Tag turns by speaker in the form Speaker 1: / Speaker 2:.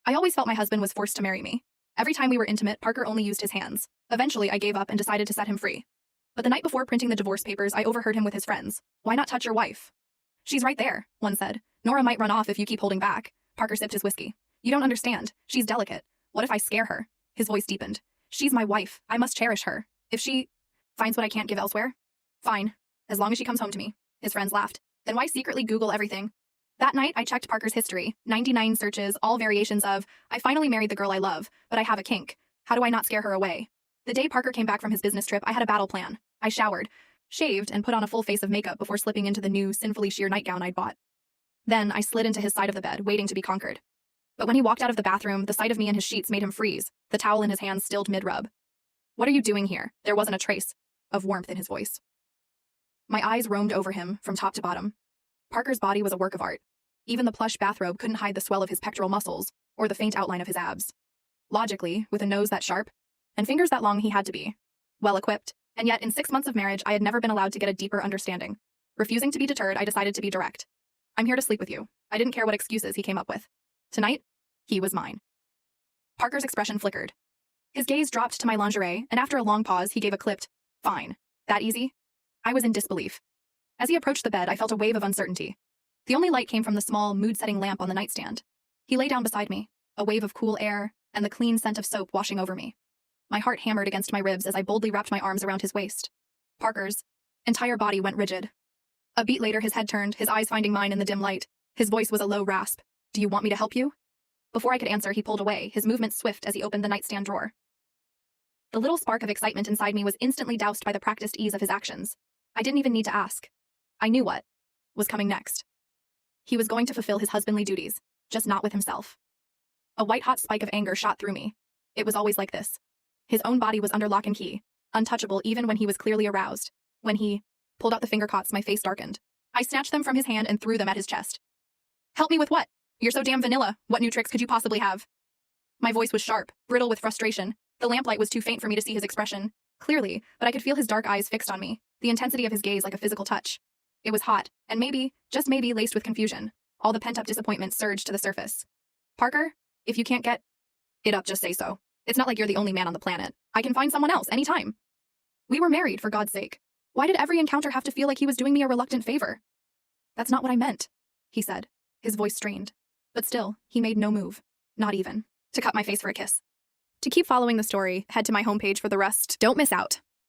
Speaker 1: I always felt my husband was forced to marry me. Every time we were intimate, Parker only used his hands. Eventually, I gave up and decided to set him free. But the night before printing the divorce papers, I overheard him with his friends. "Why not touch your wife?" "She's right there," one said. "Nora might run off if you keep holding back." Parker sipped his whiskey. "You don't understand. She's delicate. What if I scare her?" His voice deepened. "She's my wife. I must cherish her. If she finds what I can't give elsewhere?" "Fine. As long as she comes home to me." His friends laughed. "Then why secretly Google everything?" That night, I checked Parker's history. 99 searches, all variations of, "I finally married the girl I love, but I have a kink. How do I not scare her away?" The day Parker came back from his business trip, I had a battle plan. I showered, shaved, and put on a full face of makeup before slipping into the new, sinfully sheer nightgown I'd bought. Then I slid into his side of the bed, waiting to be conquered. But when he walked out of the bathroom, the sight of me and his sheets made him freeze, the towel in his hand stilled mid-rub. "What are you doing here?" There wasn't a trace of warmth in his voice. My eyes roamed over him, from top to bottom. Parker's body was a work of art. Even the plush bathrobe couldn't hide the swell of his pectoral muscles, or the faint outline of his abs. Logically, with a nose that sharp, and fingers that long, he had to be well-equipped, and yet in 6 months of marriage I had never been allowed to get a deeper understanding. Refusing to be deterred, I decided to be direct. "I'm here to sleep with you." I didn't care what excuses he came up with. Tonight, he was mine. Parker's expression flickered. His gaze dropped to my lingerie, and after a long pause, he gave a clipped, "Fine. That easy?" I was in disbelief. As he approached the bed, I felt a wave of uncertainty. The only light came from the small, mood-setting lamp on the nightstand. He lay down beside me, a wave of cool air, and the clean scent of soap washing over me. My heart hammered against my ribs as I boldly wrapped my arms around his waist. Parker's entire body went rigid. A beat later, his head turned, his eyes finding mine in the dim light. His voice was a low rasp. "Do you want me to help you?" Before I could answer, he pulled away, his movements swift as he opened the nightstand drawer. The little spark of excitement inside me was instantly doused by the practiced ease of his actions. I didn't even need to ask. I knew what was coming next. He was going to fulfill his husbandly duties, just not with himself. A white-hot spike of anger shot through me. It was always like this. His own body was under lock and key, untouchable even when he was clearly aroused. When he pulled out the finger cots, my face darkened. I snatched them from his hand and threw them at his chest. "Help me with what? You're so damn vanilla. What new tricks could you possibly have?" My voice was sharp, brittle with frustration. The lamplight was too faint for me to see his expression clearly, but I could feel his dark eyes fixed on me, the intensity of his gaze like a physical touch. It was hot, and maybe, just maybe, laced with confusion. All the pent-up disappointment surged to the surface. "Parker, if you can't get it up, just say so. It's not like you're the only man on the planet. I can find someone else, anytime." We were married, for God's sake. Why did every encounter have to feel like he was doing me a reluctant favor? "That's not what I meant," he said, his voice strained. But still, he made no move. Not even to cut my face for a kiss. To keep following the story, head to my homepage for the rest. Don't miss out.